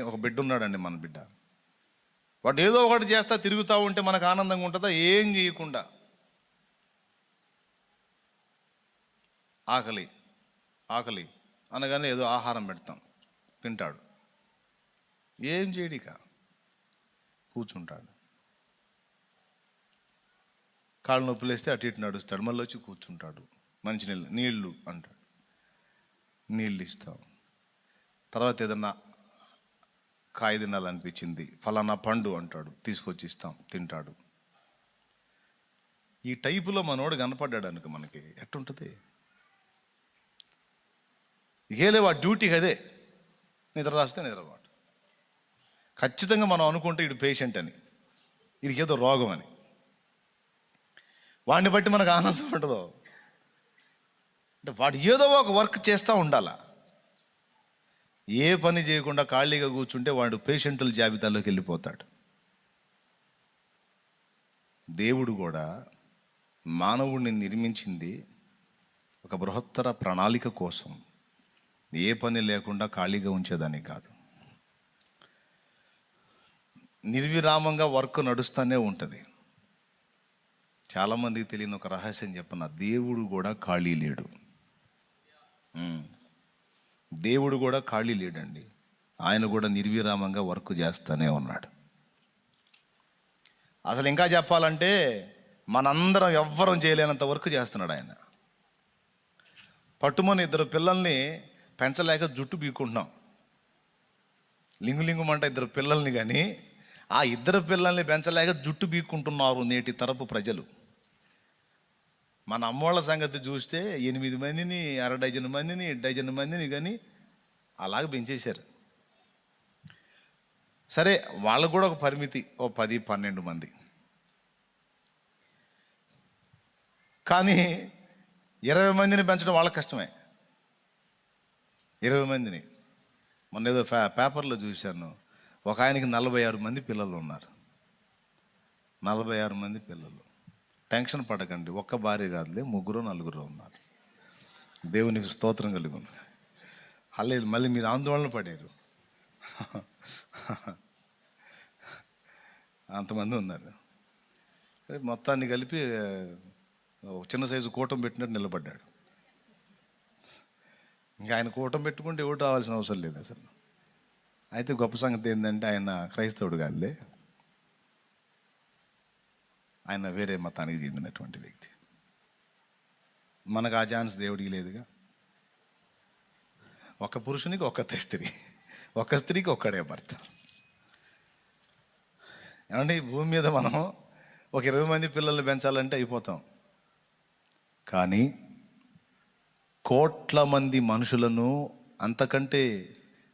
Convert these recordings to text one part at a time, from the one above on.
ఒక బిడ్డ ఉన్నాడండి, మన బిడ్డ. వాడు ఏదో ఒకటి చేస్తా తిరుగుతూ ఉంటే మనకు ఆనందంగా ఉంటుందా? ఏం చేయకుండా ఆకలి ఆకలి అనగానే ఏదో ఆహారం పెడతాం, తింటాడు. ఏం చేయడిక కూర్చుంటాడు. కాళ్ళు నొప్పులు వేస్తే అటు ఇటు నడుస్తాడు, మళ్ళీ వచ్చి కూర్చుంటాడు. మంచినీళ్ళు నీళ్ళు అంటాడు, నీళ్ళు ఇస్తాం. తర్వాత ఏదన్నా కాయ తినాలనిపించింది, ఫలానా పండు అంటాడు, తీసుకొచ్చి ఇస్తాం, తింటాడు. ఈ టైపులో మనోడు కనపడ్డాడు అనుకో, మనకి ఎట్టుంటుంది? ఏలే వాడు డ్యూటీకి అదే, నిద్ర రాస్తే నిద్రపాటు. ఖచ్చితంగా మనం అనుకుంటే ఇడు పేషెంట్ అని, వీడికి ఏదో రోగం అని. వాడిని బట్టి మనకు ఆనందం ఉండదు. అంటే వాడు ఏదో ఒక వర్క్ చేస్తూ ఉండాలా. ఏ పని చేయకుండా ఖాళీగా కూర్చుంటే వాడు పేషెంటుల జాబితాలోకి వెళ్ళిపోతాడు. దేవుడు కూడా మానవుడిని నిర్మించింది ఒక బృహత్తర ప్రణాళిక కోసం, ఏ పని లేకుండా ఖాళీగా ఉంచేదానికి కాదు. నిర్విరామంగా వర్క్ నడుస్తూనే ఉంటుంది. చాలామందికి తెలియని ఒక రహస్యం చెప్పన్న, దేవుడు కూడా ఖాళీ లేడు. దేవుడు కూడా ఖాళీ లేడండి. ఆయన కూడా నిర్విరామంగా వర్క్ చేస్తూనే ఉన్నాడు. అసలు ఇంకా చెప్పాలంటే మనందరం ఎవ్వరం చేయలేనంత వర్క్ చేస్తున్నాడు ఆయన. పట్టుమని 2 పిల్లల్ని పెంచలేక జుట్టు బీక్కుంటున్నాం. లింగులింగుమంట 2 పిల్లల్ని, కానీ ఆ 2 పిల్లల్ని పెంచలేక జుట్టు బీక్కుంటున్నారు నేటి తరపు ప్రజలు. మన అమ్మోళ్ళ సంగతి చూస్తే 8 మందిని, 1/2 డజన్ మందిని, 1 డజన్ మందిని కానీ అలాగే పెంచేశారు. సరే, వాళ్ళకు కూడా ఒక పరిమితి, 10-12 మంది. కానీ 20 మందిని పెంచడం వాళ్ళకి కష్టమే. 20 మందిని మొన్న ఏదో పేపర్లో చూశాను, ఒక ఆయనకి 46 మంది పిల్లలు ఉన్నారు. 46 మంది పిల్లలు. టెన్షన్ పడకండి, ఒక్క భార్య కాదులే, 3-4 ఉన్నారు. దేవునికి స్తోత్రం కలుగును. అల్లే మళ్ళీ మీరు ఆందోళన పడారు. అంతమంది ఉన్నారు. మొత్తాన్ని కలిపి చిన్న సైజు కూటం పెట్టినట్టు నిలబడ్డాడు. ఇంకా ఆయన కూటం పెట్టుకుంటే ఎవరు రావాల్సిన అవసరం లేదు అసలు. అయితే గొప్ప సంగతి ఏంటంటే ఆయన క్రైస్తవుడు కాదులే, ఆయన వేరే మతానికి చెందినటువంటి వ్యక్తి. మనకు ఆ ఛాన్స్ దేవుడికి లేదుగా. ఒక పురుషునికి ఒక్క స్త్రీ, ఒక స్త్రీకి ఒక్కడే భర్త. ఏమంటే భూమి మీద మనం ఒక 20 మంది పిల్లల్ని పెంచాలంటే అయిపోతాం. కానీ కోట్ల మంది మనుషులను, అంతకంటే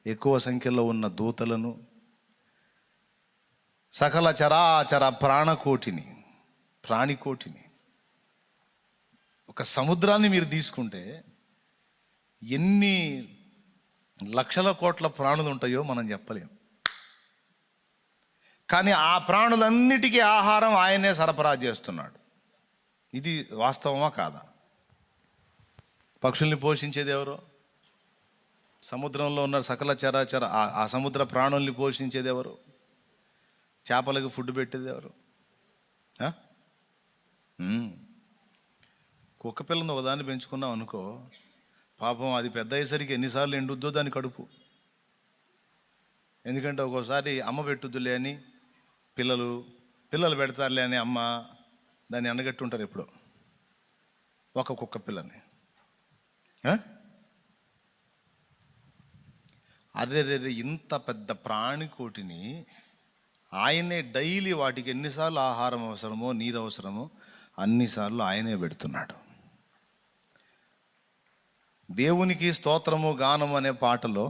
ఎక్కువ సంఖ్యలో ఉన్న దూతలను, సకల చరాచర ప్రాణికోటిని, ఒక సముద్రాన్ని మీరు తీసుకుంటే ఎన్ని లక్షల కోట్ల ప్రాణులు ఉంటాయో మనం చెప్పలేం. కానీ ఆ ప్రాణులన్నిటికీ ఆహారం ఆయనే సరఫరా చేస్తున్నాడు. ఇది వాస్తవమా కాదా? పక్షుల్ని పోషించేది ఎవరు? సముద్రంలో ఉన్న సకల చరాచర ఆ సముద్ర ప్రాణుల్ని పోషించేది ఎవరు? చేపలకు ఫుడ్ పెట్టేది ఎవరు? కుక్క పిల్లని ఒకదాన్ని పెంచుకున్నాం అనుకో, పాపం అది పెద్ద అయ్యేసరికి ఎన్నిసార్లు ఎండుద్దో దాని కడుపు. ఎందుకంటే ఒక్కోసారి అమ్మ పెట్టుద్దులే అని పిల్లలు పెడతారులే అని అమ్మ దాన్ని ఎండగట్టుంటారు ఎప్పుడో ఒక కుక్క పిల్లని. అరే ఇంత పెద్ద ప్రాణికోటిని ఆయనే డైలీ వాటికి ఎన్నిసార్లు ఆహారం అవసరమో, నీరు అవసరమో అన్నిసార్లు ఆయనే పెడుతున్నాడు. దేవునికి స్తోత్రము గానము అనే పాటలో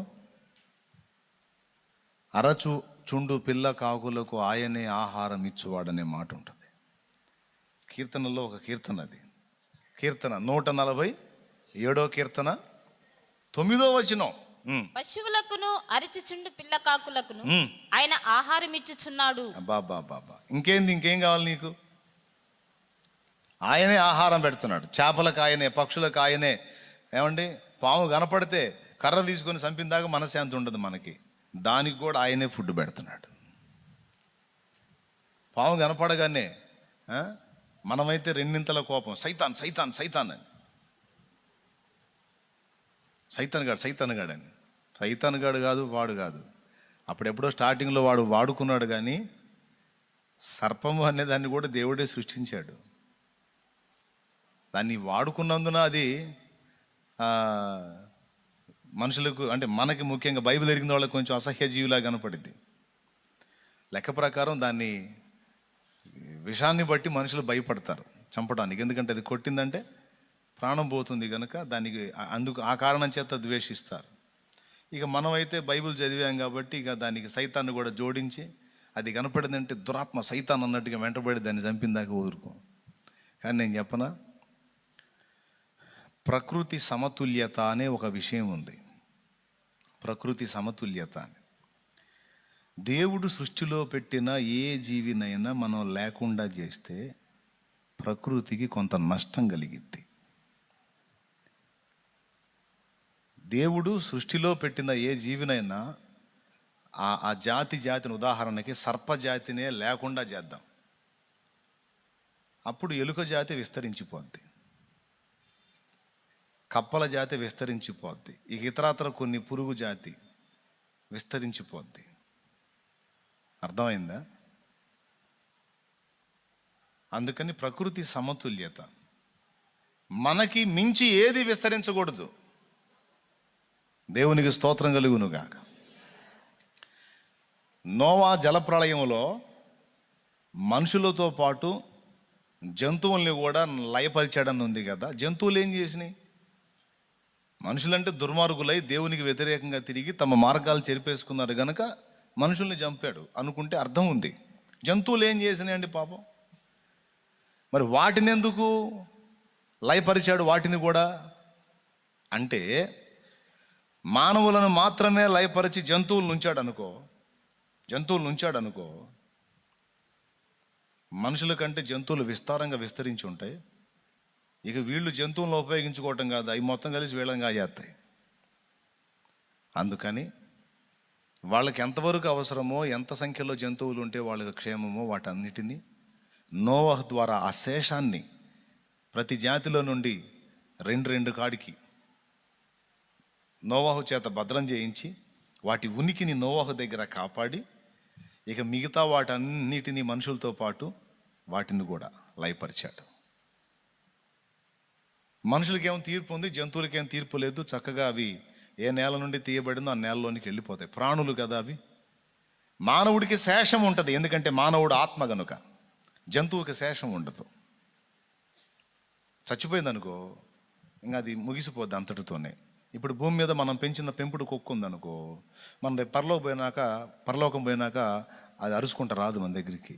చుండు పిల్ల కాకులకు ఆయనే ఆహారం ఇచ్చువాడనే మాట ఉంటుంది. కీర్తనలో ఒక కీర్తన, అది కీర్తన 147వ కీర్తన 9వ వచనం. పశువులకును అరిచిచుండు పిల్ల కాకులకును ఆయన ఆహారం ఇచ్చుచున్నాడు. బాబా ఇంకేం కావాలి నీకు? ఆయనే ఆహారం పెడుతున్నాడు. చేపలకు ఆయనే, పక్షులకు ఆయనే. ఏమండి, పాము కనపడితే కర్ర తీసుకొని చంపిన దాకా మనశ్శాంతి ఉండదు మనకి. దానికి కూడా ఆయనే ఫుడ్ పెడుతున్నాడు. పాము కనపడగానే మనమైతే రెండింతల కోపం, సైతాన్ సైతాన్ సైతాన్ అని, సైతాన్ గాడు అని. సైతాన్ గాడు కాదు, వాడు కాదు. అప్పుడెప్పుడో స్టార్టింగ్లో వాడు వాడుకున్నాడు, కానీ సర్పము అనే దాన్ని కూడా దేవుడే సృష్టించాడు. దాన్ని వాడుకున్నందున అది మనుషులకు, అంటే మనకి ముఖ్యంగా బైబిల్ ఎరిగిన వాళ్ళకి కొంచెం అసహ్య జీవిలా కనపడింది. లెక్క ప్రకారం దాన్ని విషాన్ని బట్టి మనుషులు భయపడతారు చంపడానికి. ఎందుకంటే అది కొట్టిందంటే ప్రాణం పోతుంది కనుక దానికి అందుకు ఆ కారణం చేత ద్వేషిస్తారు. ఇక మనమైతే బైబిల్ చదివాం కాబట్టి ఇక దానికి సైతాన్ని కూడా జోడించి, అది కనపడిందంటే దురాత్మ సైతాన్ అన్నట్టుగా వెంటబడి దాన్ని చంపిందాక ఊరుకోం. కానీ నేను చెప్పనా, ప్రకృతి సమతుల్యత అనే ఒక విషయం ఉంది. ప్రకృతి సమతుల్యత అని. దేవుడు సృష్టిలో పెట్టిన ఏ జీవినైనా మనం లేకుండా చేస్తే ప్రకృతికి కొంత నష్టం కలిగిద్ది. దేవుడు సృష్టిలో పెట్టిన ఏ జీవినైనా ఆ జాతిని, ఉదాహరణకి సర్పజాతినే లేకుండా చేద్దాం, అప్పుడు ఎలుక జాతి విస్తరించిపోద్ది, కప్పల జాతి విస్తరించిపోద్ది, ఇక ఇతరత్ర కొన్ని పురుగు జాతి విస్తరించిపోద్ది. అర్థమైందా? అందుకని ప్రకృతి సమతుల్యత. మనకి మించి ఏది విస్తరించకూడదు. దేవునికి స్తోత్రం కలుగునుగాక. నోవా జలప్రళయంలో మనుషులతో పాటు జంతువుల్ని కూడా లయపరిచాడని ఉంది కదా. జంతువులు ఏం చేసినాయి? మనుషులంటే దుర్మార్గులై దేవునికి వ్యతిరేకంగా తిరిగి తమ మార్గాలు చెరిపేసుకున్నారు గనక మనుషుల్ని చంపాడు అనుకుంటే అర్థం ఉంది. జంతువులు ఏం చేసినాయండి పాపం? మరి వాటిని ఎందుకు లయపరిచాడు? వాటిని కూడా అంటే మానవులను మాత్రమే లయపరిచి జంతువులు ఉంచాడు అనుకో, మనుషుల కంటే జంతువులు విస్తారంగా విస్తరించి ఉంటాయి. ఇక వీళ్ళు జంతువులను ఉపయోగించుకోవటం కాదు, అవి మొత్తం కలిసి వీళ్ళంగా చేస్తాయి. అందుకని వాళ్ళకి ఎంతవరకు అవసరమో, ఎంత సంఖ్యలో జంతువులు ఉంటే వాళ్ళకి క్షేమమో, వాటన్నిటినీ నోవహు ద్వారా ఆ శేషాన్ని ప్రతి జాతిలో నుండి రెండు కాడికి నోవహు చేత భద్రం చేయించి వాటి ఉనికిని నోవహు దగ్గర కాపాడి, ఇక మిగతా వాటన్నిటినీ మనుషులతో పాటు వాటిని కూడా లయపరిచాడు. మనుషులకేమో తీర్పు ఉంది, జంతువులకేం తీర్పు లేదు. చక్కగా అవి ఏ నేల నుండి తీయబడిందో ఆ నేలలోనికి వెళ్ళిపోతాయి. ప్రాణులు కదా అవి. మానవుడికి శేషం ఉంటుంది, ఎందుకంటే మానవుడు ఆత్మ గనుక. జంతువుకి శేషం ఉండదు. చచ్చిపోయిందనుకో ఇంకా అది ముగిసిపోద్ది అంతటితోనే. ఇప్పుడు భూమి మీద మనం పెంచిన పెంపుడు కుక్క ఉందనుకో, మనం రేపు పరలోకం పోయినాక అది అరుచుకుంటా రాదు మన దగ్గరికి.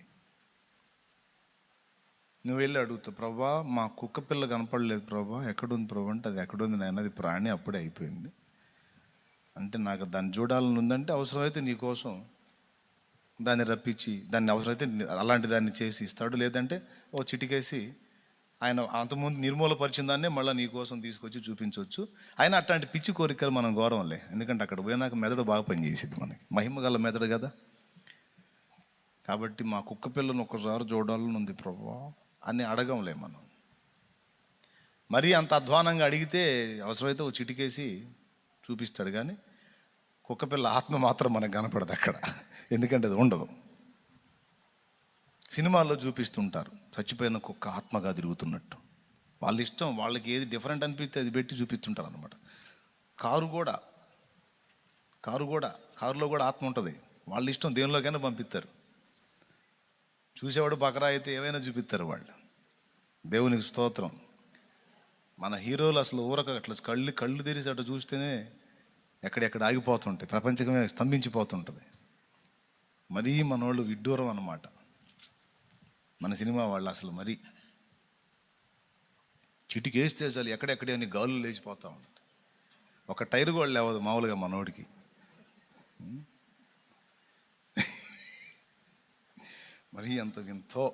నువ్వు వెళ్ళి అడుగుతావు, ప్రభా మా కుక్క పిల్ల కనపడలేదు ప్రభా, ఎక్కడుంది ప్రభా అంటే, అది ఎక్కడుంది నాయన, అది ప్రాణి అప్పుడే అయిపోయింది అంటే, నాకు దాన్ని చూడాలని ఉందంటే అవసరమైతే నీ కోసం దాన్ని రప్పించి, దాన్ని అవసరమైతే అలాంటి దాన్ని చేసి ఇస్తాడు. లేదంటే ఓ చిటికేసి ఆయన అంతకుముందు నిర్మూలపరిచిన దాన్నే మళ్ళీ నీ కోసం తీసుకొచ్చి చూపించవచ్చు. ఆయన అట్లాంటి పిచ్చి కోరికలు మనం గౌరవంలే, ఎందుకంటే అక్కడ పోయినాక మెదడు బాగా పనిచేసింది, మనకి మహిమ గల మెదడు కదా. కాబట్టి మా కుక్క పిల్లను ఒక్కసారి చూడాలని ఉంది ప్రభా అని అడగంలే మనం. మరీ అంత అధ్వానంగా అడిగితే అవసరమైతే ఓ చిటికేసి చూపిస్తాడు, కానీ కుక్కపిల్ల ఆత్మ మాత్రం మనకు కనపడదు అక్కడ, ఎందుకంటే అది ఉండదు. సినిమాల్లో చూపిస్తుంటారు చచ్చిపోయిన కుక్క ఆత్మగా తిరుగుతున్నట్టు. వాళ్ళ ఇష్టం, వాళ్ళకి ఏది డిఫరెంట్ అనిపిస్తే అది పెట్టి చూపిస్తుంటారు అనమాట. కారులో కూడా ఆత్మ ఉంటుంది. వాళ్ళ ఇష్టం, దేనిలోకైనా పంపిస్తారు. చూసేవాడు బకరా అయితే ఏమైనా చూపిస్తారు వాళ్ళు. దేవునికి స్తోత్రం. మన హీరోలు అసలు ఊరక అట్లా కళ్ళు తెరిచి అట్లా చూస్తేనే ఎక్కడెక్కడ ఆగిపోతుంటాయి, ప్రపంచమే స్తంభించిపోతుంటుంది. మరీ మనోళ్ళు విడ్డూరం అన్నమాట, మన సినిమా వాళ్ళు. అసలు మరీ చిటికేస్తే చాలు ఎక్కడెక్కడే అని గాలు లేచిపోతా ఉంటాయి. ఒక టైర్ కూడా లేవదు మామూలుగా మనోడికి. మరీ అంత వింతో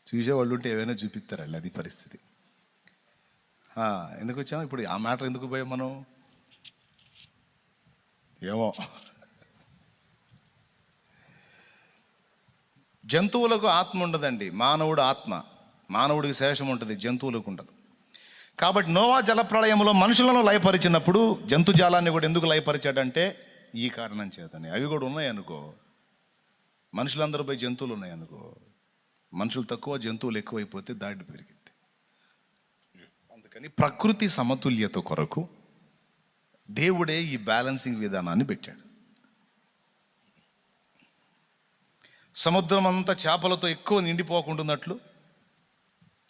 చూసేవాళ్ళు ఉంటే ఏవైనా చూపిస్తారు వాళ్ళు. అది పరిస్థితి. ఎందుకు వచ్చాము ఇప్పుడు? ఆ మ్యాటర్ ఎందుకు పోయాం మనం? ఏమో జంతువులకు ఆత్మ ఉండదండి, మానవుడు ఆత్మ. మానవుడికి శేషం ఉంటుంది, జంతువులకు ఉండదు. కాబట్టి నోవా జలప్రళయంలో మనుషులను లయపరిచినప్పుడు జంతుజాలాన్ని కూడా ఎందుకు లయపరిచాడంటే ఈ కారణం చేతనే. అవి కూడా ఉన్నాయనుకో, మనుషులందరూ పోయి జంతువులు ఉన్నాయనుకో, మనుషులు తక్కువ జంతువులు ఎక్కువైపోతే దాడి పెరిగింది. అందుకని ప్రకృతి సమతుల్యత కొరకు దేవుడే ఈ బ్యాలెన్సింగ్ విధానాన్ని పెట్టాడు. సముద్రం అంతా చేపలతో ఎక్కువ నిండిపోకుండాన్నట్లు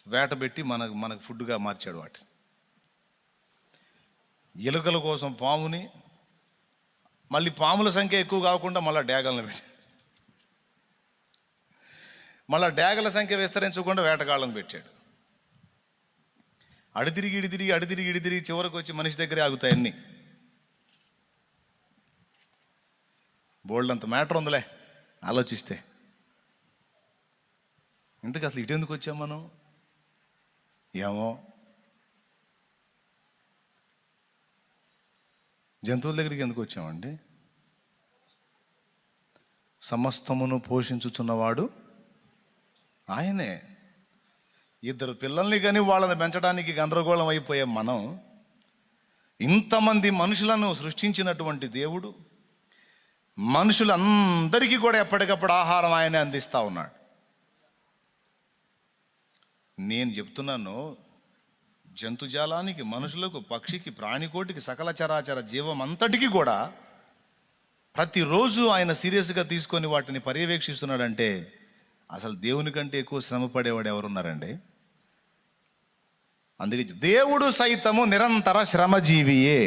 వేటబెట్టి మనకు ఫుడ్గా మార్చాడు వాటిని. ఎలుకల కోసం పాముని, మళ్ళీ పాముల సంఖ్య ఎక్కువ కాకుండా మళ్ళీ డేగలను పెట్టాడు. మళ్ళీ డేగల సంఖ్య విస్తరించకుండా వేటగాళ్ళను పెట్టాడు. అడితిరిగి చివరికి వచ్చి మనిషి దగ్గరే ఆగుతాయి అన్నీ. బోల్డ్ అంత మ్యాటర్ ఉందిలే ఆలోచిస్తే. ఇంతకు అసలు ఇటెందుకు వచ్చాం మనం? ఏమో, జంతువుల దగ్గరికి ఎందుకు వచ్చామండి? సమస్తమును పోషించుచున్నవాడు ఆయనే. ఇద్దరు పిల్లల్ని కానీ వాళ్ళని పెంచడానికి గందరగోళం అయిపోయాం మనం. ఇంతమంది మనుషులను సృష్టించినటువంటి దేవుడు మనుషులందరికీ కూడా ఎప్పటికప్పుడు ఆహారం ఆయనే అందిస్తూ ఉన్నాడు. నేను చెప్తున్నాను, జంతుజాలానికి, మనుషులకు, పక్షికి, ప్రాణికోటికి, సకల చరాచర జీవం అంతటికీ కూడా ప్రతిరోజు ఆయన సీరియస్గా తీసుకొని వాటిని పర్యవేక్షిస్తున్నాడంటే అసలు దేవుని కంటే ఎక్కువ శ్రమ పడేవాడు ఎవరున్నారండి? అందుకే దేవుడు సైతము నిరంతర శ్రమజీవియే.